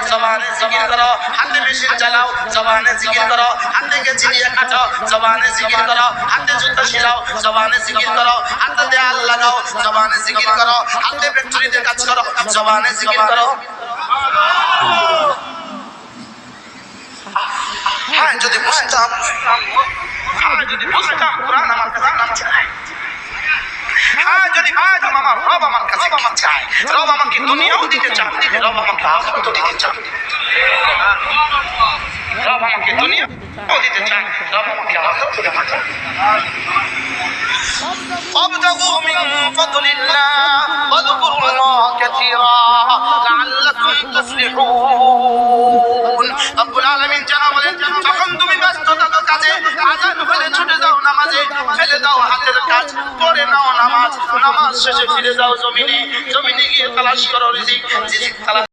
জবানে জিকির করো, হাতে মেশিন চালাও, জবানে জিকির করো, হাতে কেচি দিয়ে কাটো, জবানে জিকির করো, হাতে জুতা সেলাও, জবানে জিকির করো, হাতে দেয়াল লাগাও, জবানে জিকির করো, হাতে ফ্যাক্টরিতে কাজ করো, জবানে জিকির করো। হ্যাঁ যদি বুঝতাম, কোরআন আমার কাছে নাম চায়। হ্যাঁ যদি বুঝতাম আমার রব আমার কাছে কি চায়, রব আমাকে দুনিয়াও দিতে চান, রব আমাকে আখিরাতও দিতে চান, রব আমাকে দুনিয়াও দিতে চান, রব আমাকে আখিরাতও দিতে চান। وابتغوا من فضل الله واذكروا الله كثيرا لعلكم تفلحون رب العالمين জানা বলেন যখন তুমি ব্যস্ত থাকো কাজে, আযান হলে ছুটে যাও নামাজে, ফেলে দাও হাতের কাজ, পড়ে নাও নামাজ, নামাজ শেষে ফিরে যাও জমিনে, জমিনে গিয়ে তালাশ করো রিজিক, রিজিক তালাশ